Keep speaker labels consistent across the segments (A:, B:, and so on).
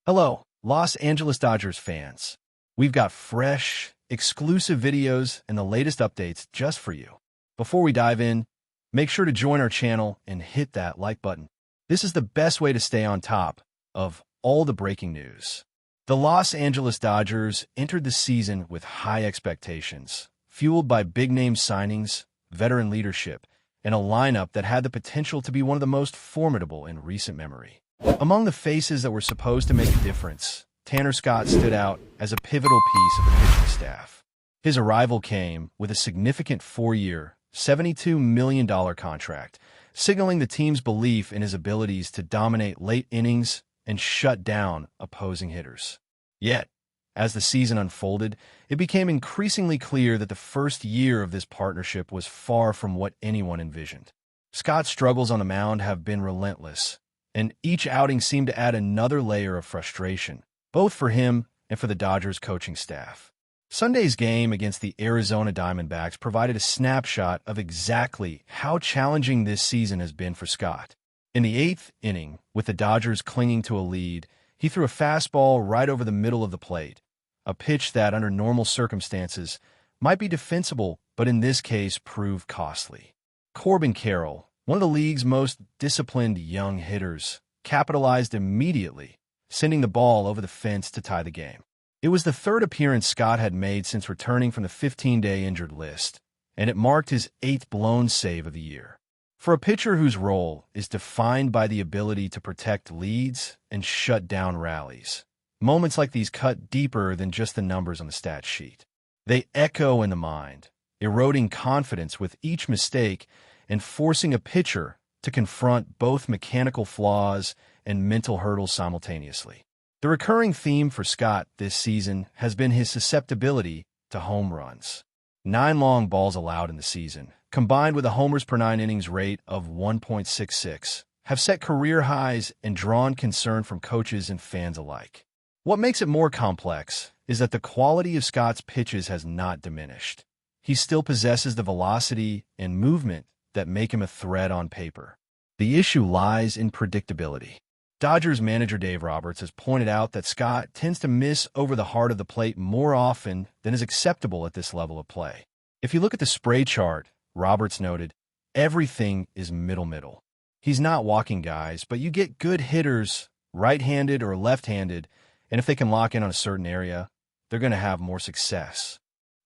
A: Hello, Los Angeles Dodgers fans. We've got fresh, exclusive videos and the latest updates just for you. Before we dive in, make sure to join our channel and hit that like button. This is the best way to stay on top of all the breaking news. The Los Angeles Dodgers entered the season with high expectations, fueled by big-name signings, veteran leadership, and a lineup that had the potential to be one of the most formidable in recent memory. Among the faces that were supposed to make a difference, Tanner Scott stood out as a pivotal piece of the pitching staff. His arrival came with a significant four-year, $72 million contract, signaling the team's belief in his abilities to dominate late innings and shut down opposing hitters. Yet, as the season unfolded, it became increasingly clear that the first year of this partnership was far from what anyone envisioned. Scott's struggles on the mound have been relentless, and each outing seemed to add another layer of frustration, both for him and for the Dodgers coaching staff. Sunday's game against the Arizona Diamondbacks provided a snapshot of exactly how challenging this season has been for Scott. In the eighth inning, with the Dodgers clinging to a lead, he threw a fastball right over the middle of the plate, a pitch that, under normal circumstances, might be defensible, but in this case proved costly. Corbin Burnes, one of the league's most disciplined young hitters, capitalized immediately, sending the ball over the fence to tie the game. It was the third appearance Scott had made since returning from the 15-day injured list, and it marked his eighth blown save of the year. For a pitcher whose role is defined by the ability to protect leads and shut down rallies, moments like these cut deeper than just the numbers on the stat sheet. They echo in the mind, eroding confidence with each mistake and forcing a pitcher to confront both mechanical flaws and mental hurdles simultaneously. The recurring theme for Scott this season has been his susceptibility to home runs. 9 long balls allowed in the season, combined with a homers per 9 innings rate of 1.66, have set career highs and drawn concern from coaches and fans alike. What makes it more complex is that the quality of Scott's pitches has not diminished. He still possesses the velocity and movement that make him a threat on paper. The issue lies in predictability. Dodgers manager Dave Roberts has pointed out that Scott tends to miss over the heart of the plate more often than is acceptable at this level of play. If you look at the spray chart, Roberts noted, everything is middle. He's not walking guys, but you get good hitters, right-handed or left-handed, and if they can lock in on a certain area, they're going to have more success.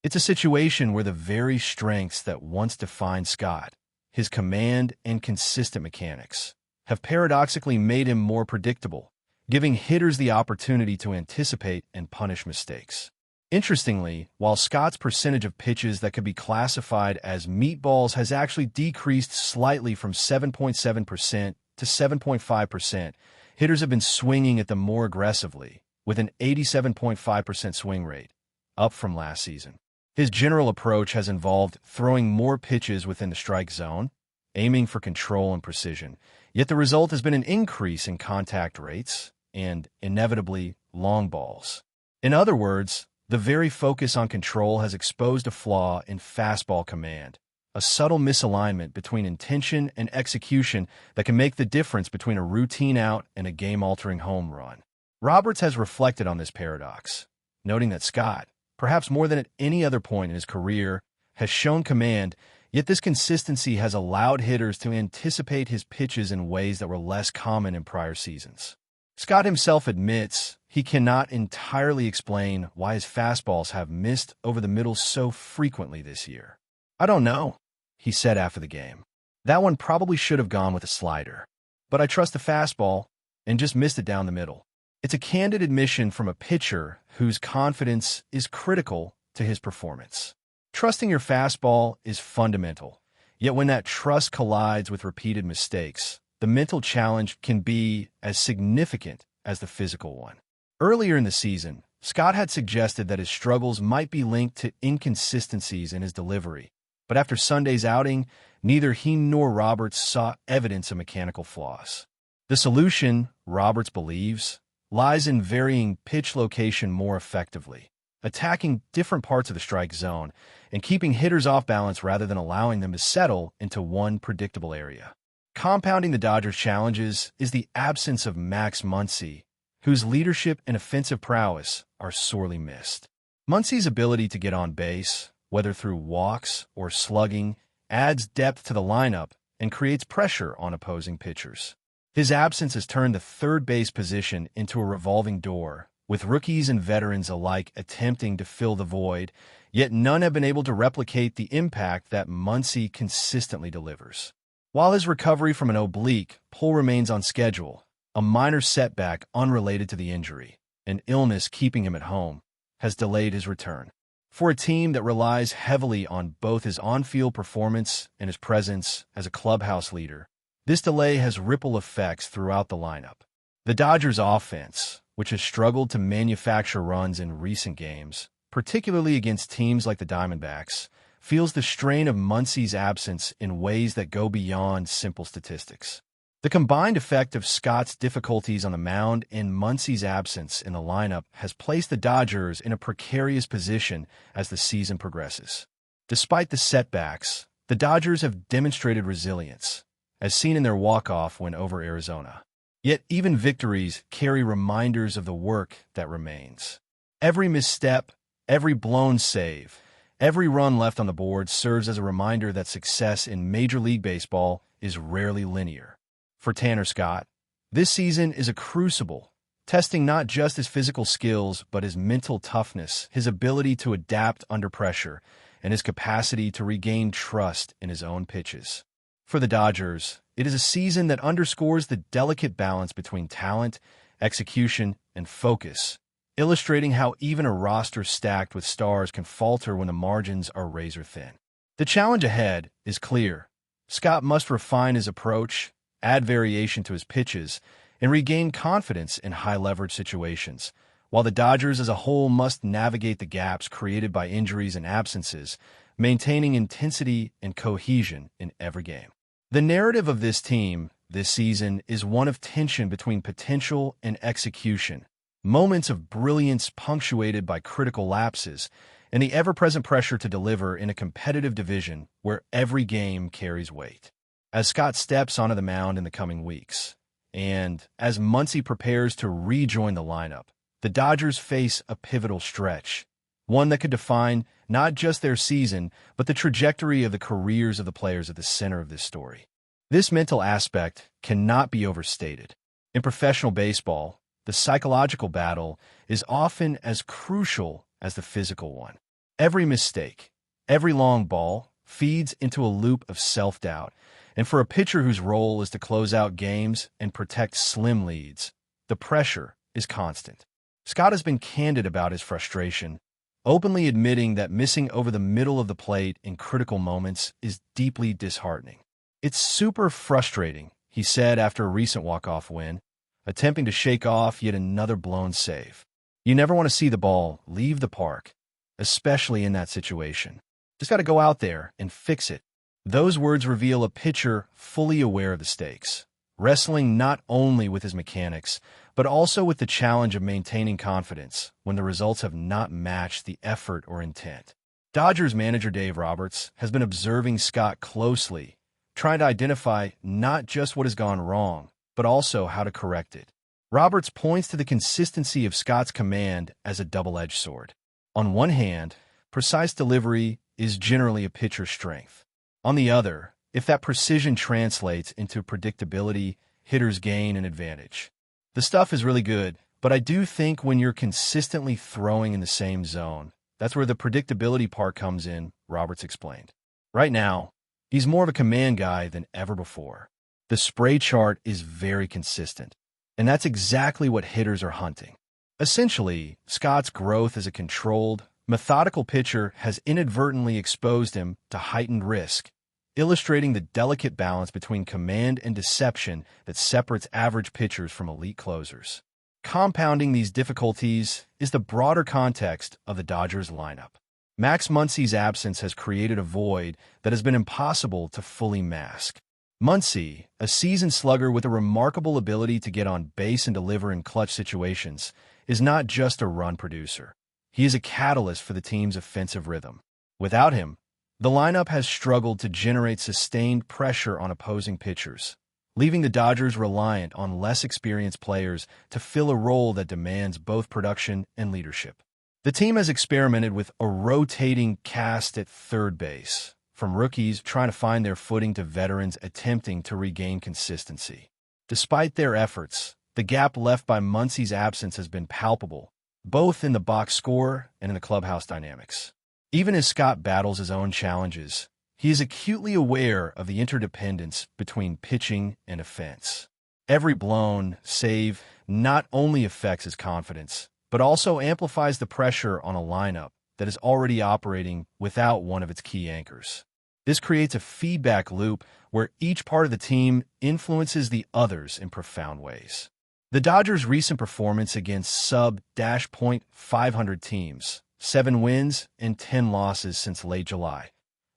A: It's a situation where the very strengths that once defined Scott, his command and consistent mechanics, have paradoxically made him more predictable, giving hitters the opportunity to anticipate and punish mistakes. Interestingly, while Scott's percentage of pitches that could be classified as meatballs has actually decreased slightly from 7.7% to 7.5%, hitters have been swinging at them more aggressively, with an 87.5% swing rate, up from last season. His general approach has involved throwing more pitches within the strike zone, aiming for control and precision, yet the result has been an increase in contact rates and, inevitably, long balls. In other words, the very focus on control has exposed a flaw in fastball command, a subtle misalignment between intention and execution that can make the difference between a routine out and a game-altering home run. Roberts has reflected on this paradox, noting that Scott, perhaps more than at any other point in his career, has shown command, yet this consistency has allowed hitters to anticipate his pitches in ways that were less common in prior seasons. Scott himself admits he cannot entirely explain why his fastballs have missed over the middle so frequently this year. "I don't know," he said after the game. "That one probably should have gone with a slider. But I trust the fastball and just missed it down the middle." It's a candid admission from a pitcher whose confidence is critical to his performance. Trusting your fastball is fundamental, yet when that trust collides with repeated mistakes, the mental challenge can be as significant as the physical one. Earlier in the season, Scott had suggested that his struggles might be linked to inconsistencies in his delivery, but after Sunday's outing, neither he nor Roberts saw evidence of mechanical flaws. The solution, Roberts believes, lies in varying pitch location more effectively, attacking different parts of the strike zone, and keeping hitters off balance rather than allowing them to settle into one predictable area. Compounding the Dodgers' challenges is the absence of Muncy, whose leadership and offensive prowess are sorely missed. Muncy's ability to get on base, whether through walks or slugging, adds depth to the lineup and creates pressure on opposing pitchers. His absence has turned the third base position into a revolving door, with rookies and veterans alike attempting to fill the void, yet none have been able to replicate the impact that Muncy consistently delivers. While his recovery from an oblique pull remains on schedule, a minor setback unrelated to the injury, an illness keeping him at home, has delayed his return. For a team that relies heavily on both his on-field performance and his presence as a clubhouse leader, this delay has ripple effects throughout the lineup. The Dodgers' offense, which has struggled to manufacture runs in recent games, particularly against teams like the Diamondbacks, feels the strain of Muncy's absence in ways that go beyond simple statistics. The combined effect of Scott's difficulties on the mound and Muncy's absence in the lineup has placed the Dodgers in a precarious position as the season progresses. Despite the setbacks, the Dodgers have demonstrated resilience, as seen in their walk-off win over Arizona. Yet even victories carry reminders of the work that remains. Every misstep, every blown save, every run left on the board serves as a reminder that success in Major League Baseball is rarely linear. For Tanner Scott, this season is a crucible, testing not just his physical skills but his mental toughness, his ability to adapt under pressure, and his capacity to regain trust in his own pitches. For the Dodgers, it is a season that underscores the delicate balance between talent, execution, and focus, illustrating how even a roster stacked with stars can falter when the margins are razor-thin. The challenge ahead is clear. Scott must refine his approach, add variation to his pitches, and regain confidence in high-leverage situations, while the Dodgers as a whole must navigate the gaps created by injuries and absences, maintaining intensity and cohesion in every game. The narrative of this team this season is one of tension between potential and execution, moments of brilliance punctuated by critical lapses, and the ever-present pressure to deliver in a competitive division where every game carries weight. As Scott steps onto the mound in the coming weeks, and as Muncy prepares to rejoin the lineup, the Dodgers face a pivotal stretch, one that could define not just their season, but the trajectory of the careers of the players at the center of this story. This mental aspect cannot be overstated. In professional baseball, the psychological battle is often as crucial as the physical one. Every mistake, every long ball, feeds into a loop of self-doubt, and for a pitcher whose role is to close out games and protect slim leads, the pressure is constant. Scott has been candid about his frustration, openly admitting that missing over the middle of the plate in critical moments is deeply disheartening. "It's super frustrating," he said after a recent walk-off win, attempting to shake off yet another blown save. "You never want to see the ball leave the park, especially in that situation. Just got to go out there and fix it." Those words reveal a pitcher fully aware of the stakes, wrestling not only with his mechanics, but also with the challenge of maintaining confidence when the results have not matched the effort or intent. Dodgers manager Dave Roberts has been observing Scott closely, trying to identify not just what has gone wrong, but also how to correct it. Roberts points to the consistency of Scott's command as a double-edged sword. On one hand, precise delivery is generally a pitcher's strength. On the other, if that precision translates into predictability, hitters gain an advantage. The stuff is really good, but I do think when you're consistently throwing in the same zone, that's where the predictability part comes in, Roberts explained. Right now, he's more of a command guy than ever before. The spray chart is very consistent, and that's exactly what hitters are hunting. Essentially, Scott's growth as a controlled, methodical pitcher has inadvertently exposed him to heightened risk, illustrating the delicate balance between command and deception that separates average pitchers from elite closers. Compounding these difficulties is the broader context of the Dodgers lineup. Max Muncy's absence has created a void that has been impossible to fully mask. Muncy, a seasoned slugger with a remarkable ability to get on base and deliver in clutch situations, is not just a run producer. He is a catalyst for the team's offensive rhythm. Without him, the lineup has struggled to generate sustained pressure on opposing pitchers, leaving the Dodgers reliant on less experienced players to fill a role that demands both production and leadership. The team has experimented with a rotating cast at third base, from rookies trying to find their footing to veterans attempting to regain consistency. Despite their efforts, the gap left by Muncy's absence has been palpable, both in the box score and in the clubhouse dynamics. Even as Scott battles his own challenges, he is acutely aware of the interdependence between pitching and offense. Every blown save not only affects his confidence, but also amplifies the pressure on a lineup that is already operating without one of its key anchors. This creates a feedback loop where each part of the team influences the others in profound ways. The Dodgers' recent performance against sub-.500 teams, 7 wins and 10 losses since late July,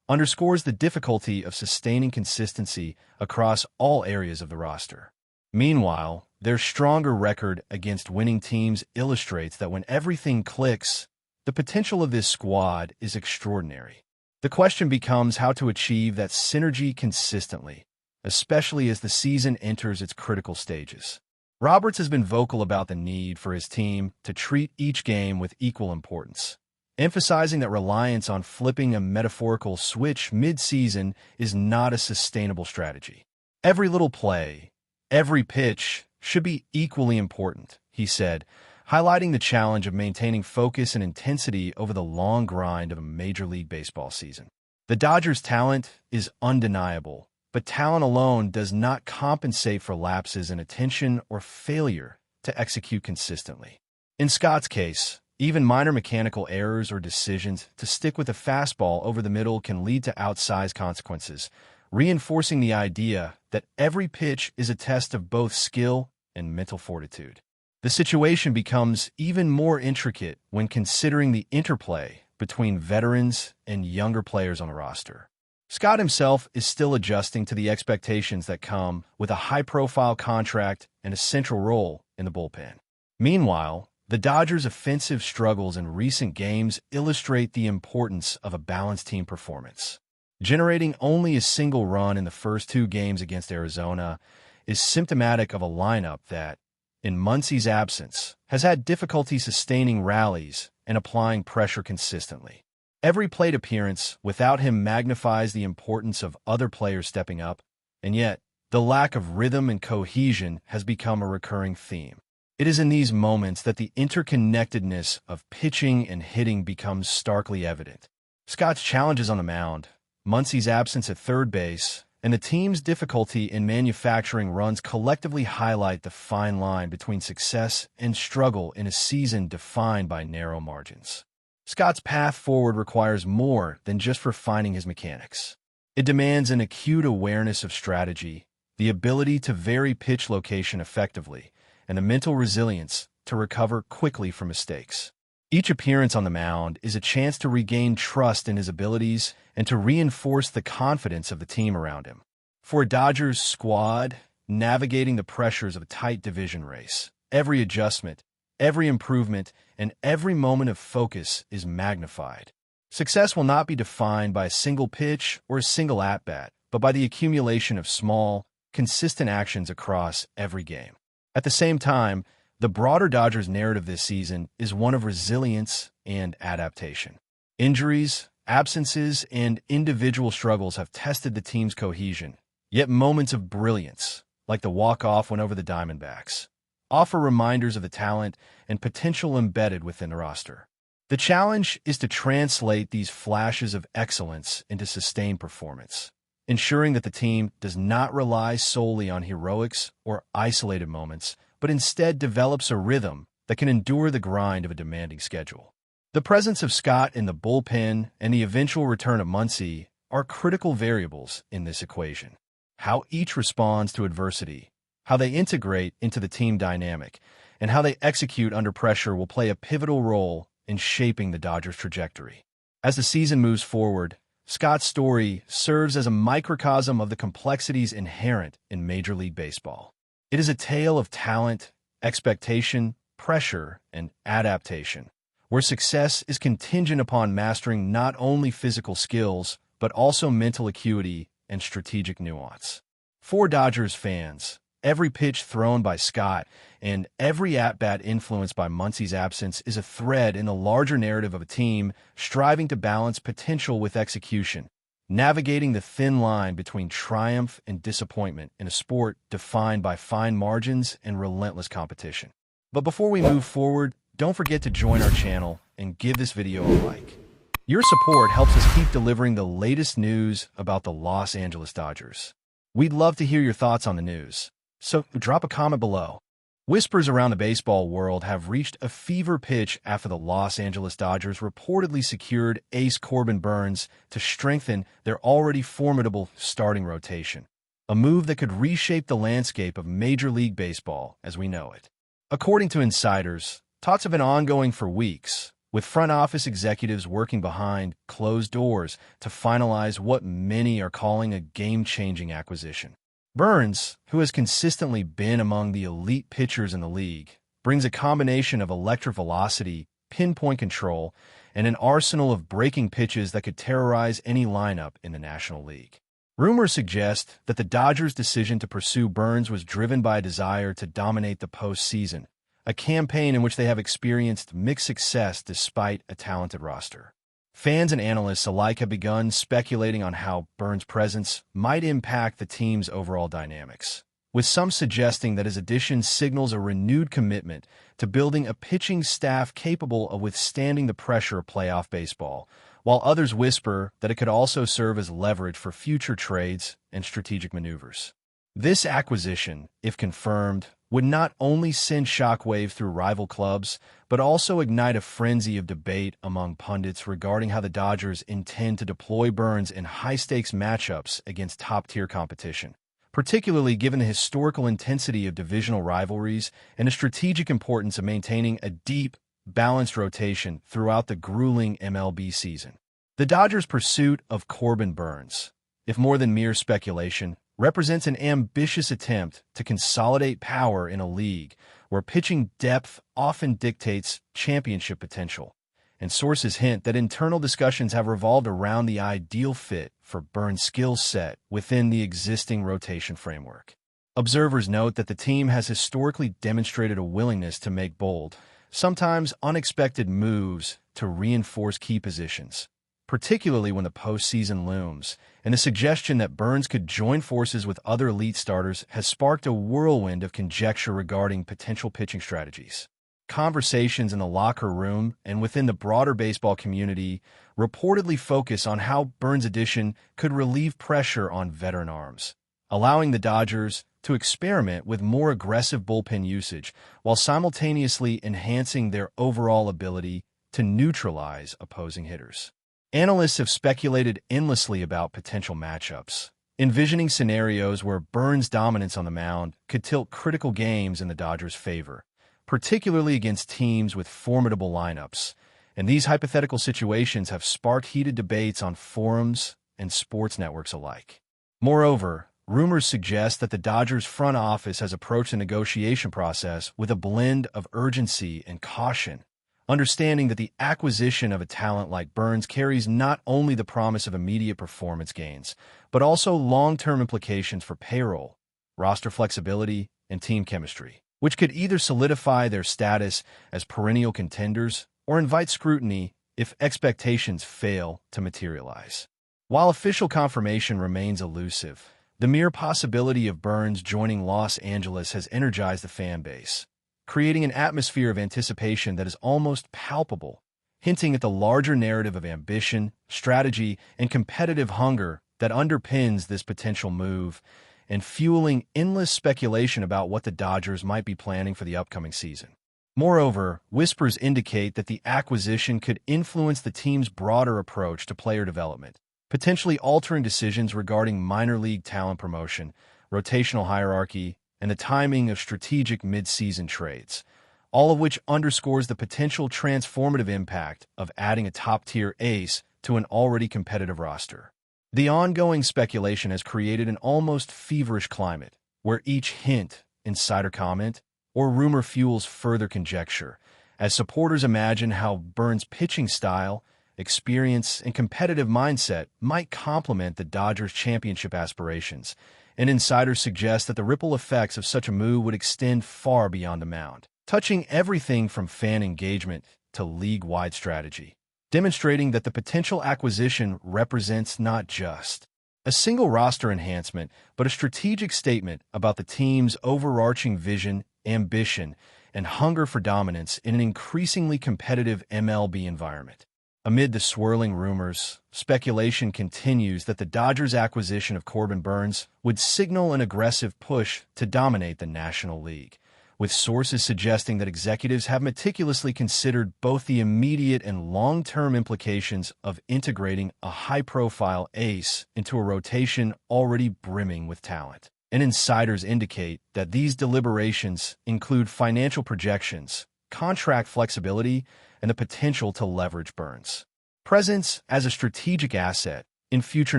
A: underscores the difficulty of sustaining consistency across all areas of the roster. Meanwhile, their stronger record against winning teams illustrates that when everything clicks, the potential of this squad is extraordinary. The question becomes how to achieve that synergy consistently, especially as the season enters its critical stages. Roberts has been vocal about the need for his team to treat each game with equal importance, emphasizing that reliance on flipping a metaphorical switch mid-season is not a sustainable strategy. Every little play, every pitch should be equally important, he said, highlighting the challenge of maintaining focus and intensity over the long grind of a Major League Baseball season. The Dodgers' talent is undeniable, but talent alone does not compensate for lapses in attention or failure to execute consistently. In Scott's case, even minor mechanical errors or decisions to stick with a fastball over the middle can lead to outsized consequences, reinforcing the idea that every pitch is a test of both skill and mental fortitude. The situation becomes even more intricate when considering the interplay between veterans and younger players on the roster. Scott himself is still adjusting to the expectations that come with a high-profile contract and a central role in the bullpen. Meanwhile, the Dodgers' offensive struggles in recent games illustrate the importance of a balanced team performance. Generating only a single run in the first 2 games against Arizona is symptomatic of a lineup that, in Muncy's absence, has had difficulty sustaining rallies and applying pressure consistently. Every plate appearance without him magnifies the importance of other players stepping up, and yet, the lack of rhythm and cohesion has become a recurring theme. It is in these moments that the interconnectedness of pitching and hitting becomes starkly evident. Scott's challenges on the mound, Muncy's absence at third base, and the team's difficulty in manufacturing runs collectively highlight the fine line between success and struggle in a season defined by narrow margins. Scott's path forward requires more than just refining his mechanics. It demands an acute awareness of strategy, the ability to vary pitch location effectively, and the mental resilience to recover quickly from mistakes. Each appearance on the mound is a chance to regain trust in his abilities and to reinforce the confidence of the team around him. For a Dodgers squad navigating the pressures of a tight division race, every adjustment, every improvement, and every moment of focus is magnified. Success will not be defined by a single pitch or a single at-bat, but by the accumulation of small, consistent actions across every game. At the same time, the broader Dodgers narrative this season is one of resilience and adaptation. Injuries, absences, and individual struggles have tested the team's cohesion, yet moments of brilliance, like the walk-off win over the Diamondbacks, offer reminders of the talent and potential embedded within the roster. The challenge is to translate these flashes of excellence into sustained performance, ensuring that the team does not rely solely on heroics or isolated moments, but instead develops a rhythm that can endure the grind of a demanding schedule. The presence of Scott in the bullpen and the eventual return of Muncy are critical variables in this equation. How each responds to adversity, how they integrate into the team dynamic, and how they execute under pressure will play a pivotal role in shaping the Dodgers' trajectory. As the season moves forward, Scott's story serves as a microcosm of the complexities inherent in Major League Baseball. It is a tale of talent, expectation, pressure, and adaptation, where success is contingent upon mastering not only physical skills, but also mental acuity and strategic nuance. For Dodgers fans, every pitch thrown by Scott and every at-bat influenced by Muncy's absence is a thread in the larger narrative of a team striving to balance potential with execution, navigating the thin line between triumph and disappointment in a sport defined by fine margins and relentless competition. But before we move forward, don't forget to join our channel and give this video a like. Your support helps us keep delivering the latest news about the Los Angeles Dodgers. We'd love to hear your thoughts on the news, so drop a comment below. Whispers around the baseball world have reached a fever pitch after the Los Angeles Dodgers reportedly secured ace Corbin Burnes to strengthen their already formidable starting rotation, a move that could reshape the landscape of Major League Baseball as we know it. According to insiders, talks have been ongoing for weeks, with front office executives working behind closed doors to finalize what many are calling a game-changing acquisition. Burnes, who has consistently been among the elite pitchers in the league, brings a combination of electric velocity, pinpoint control, and an arsenal of breaking pitches that could terrorize any lineup in the National League. Rumors suggest that the Dodgers' decision to pursue Burnes was driven by a desire to dominate the postseason, a campaign in which they have experienced mixed success despite a talented roster. Fans and analysts alike have begun speculating on how Burnes' presence might impact the team's overall dynamics, with some suggesting that his addition signals a renewed commitment to building a pitching staff capable of withstanding the pressure of playoff baseball, while others whisper that it could also serve as leverage for future trades and strategic maneuvers. This acquisition, if confirmed, would not only send shockwaves through rival clubs, but also ignite a frenzy of debate among pundits regarding how the Dodgers intend to deploy Burnes in high-stakes matchups against top-tier competition, particularly given the historical intensity of divisional rivalries and the strategic importance of maintaining a deep, balanced rotation throughout the grueling MLB season. The Dodgers' pursuit of Corbin Burnes, if more than mere speculation, represents an ambitious attempt to consolidate power in a league where pitching depth often dictates championship potential, and sources hint that internal discussions have revolved around the ideal fit for Burnes' skill set within the existing rotation framework. Observers note that the team has historically demonstrated a willingness to make bold, sometimes unexpected moves to reinforce key positions, particularly when the postseason looms, and the suggestion that Burnes could join forces with other elite starters has sparked a whirlwind of conjecture regarding potential pitching strategies. Conversations in the locker room and within the broader baseball community reportedly focus on how Burnes' addition could relieve pressure on veteran arms, allowing the Dodgers to experiment with more aggressive bullpen usage while simultaneously enhancing their overall ability to neutralize opposing hitters. Analysts have speculated endlessly about potential matchups, envisioning scenarios where Burnes' dominance on the mound could tilt critical games in the Dodgers' favor, particularly against teams with formidable lineups, and these hypothetical situations have sparked heated debates on forums and sports networks alike. Moreover, rumors suggest that the Dodgers' front office has approached the negotiation process with a blend of urgency and caution, understanding that the acquisition of a talent like Burnes carries not only the promise of immediate performance gains, but also long-term implications for payroll, roster flexibility, and team chemistry, which could either solidify their status as perennial contenders or invite scrutiny if expectations fail to materialize. While official confirmation remains elusive, the mere possibility of Burnes joining Los Angeles has energized the fan base, creating an atmosphere of anticipation that is almost palpable, hinting at the larger narrative of ambition, strategy, and competitive hunger that underpins this potential move, and fueling endless speculation about what the Dodgers might be planning for the upcoming season. Moreover, whispers indicate that the acquisition could influence the team's broader approach to player development, potentially altering decisions regarding minor league talent promotion, rotational hierarchy, and the timing of strategic mid-season trades, all of which underscores the potential transformative impact of adding a top-tier ace to an already competitive roster. The ongoing speculation has created an almost feverish climate, where each hint, insider comment, or rumor fuels further conjecture, as supporters imagine how Burnes' pitching style, experience, and competitive mindset might complement the Dodgers' championship aspirations, and insiders suggest that the ripple effects of such a move would extend far beyond the mound, touching everything from fan engagement to league-wide strategy, demonstrating that the potential acquisition represents not just a single roster enhancement, but a strategic statement about the team's overarching vision, ambition, and hunger for dominance in an increasingly competitive MLB environment. Amid the swirling rumors, speculation continues that the Dodgers' acquisition of Corbin Burnes would signal an aggressive push to dominate the National League, with sources suggesting that executives have meticulously considered both the immediate and long-term implications of integrating a high-profile ace into a rotation already brimming with talent. And insiders indicate that these deliberations include financial projections, contract flexibility, and the potential to leverage Burnes' presence as a strategic asset in future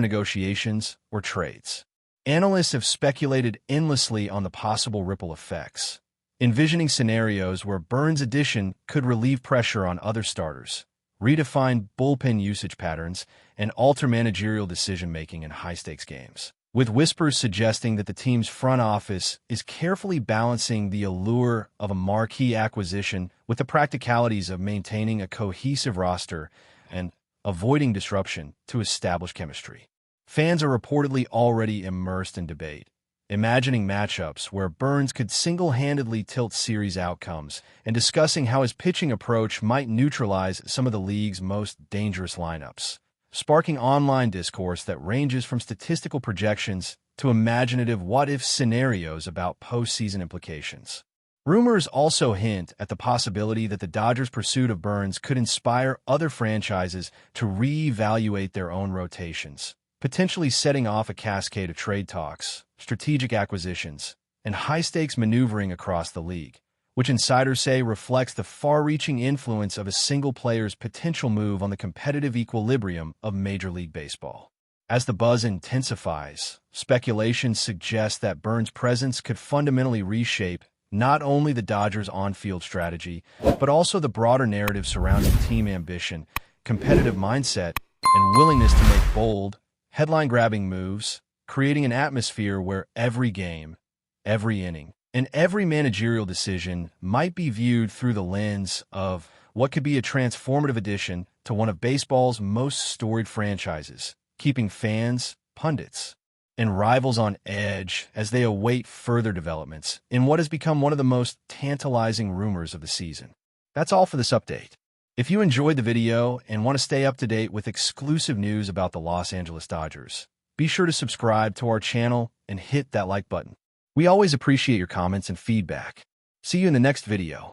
A: negotiations or trades. Analysts have speculated endlessly on the possible ripple effects, envisioning scenarios where Burnes' addition could relieve pressure on other starters, redefine bullpen usage patterns, and alter managerial decision-making in high-stakes games, with whispers suggesting that the team's front office is carefully balancing the allure of a marquee acquisition with the practicalities of maintaining a cohesive roster and avoiding disruption to establish chemistry. Fans are reportedly already immersed in debate, imagining matchups where Burnes could single-handedly tilt series outcomes and discussing how his pitching approach might neutralize some of the league's most dangerous lineups, sparking online discourse that ranges from statistical projections to imaginative what-if scenarios about postseason implications. Rumors also hint at the possibility that the Dodgers' pursuit of Burnes could inspire other franchises to reevaluate their own rotations, potentially setting off a cascade of trade talks, strategic acquisitions, and high-stakes maneuvering across the league, which insiders say reflects the far-reaching influence of a single player's potential move on the competitive equilibrium of Major League Baseball. As the buzz intensifies, speculation suggests that Burnes' presence could fundamentally reshape not only the Dodgers' on-field strategy, but also the broader narrative surrounding team ambition, competitive mindset, and willingness to make bold, headline-grabbing moves, creating an atmosphere where every game, every inning, and every managerial decision might be viewed through the lens of what could be a transformative addition to one of baseball's most storied franchises, keeping fans, pundits, and rivals on edge as they await further developments in what has become one of the most tantalizing rumors of the season. That's all for this update. If you enjoyed the video and want to stay up to date with exclusive news about the Los Angeles Dodgers, be sure to subscribe to our channel and hit that like button. We always appreciate your comments and feedback. See you in the next video.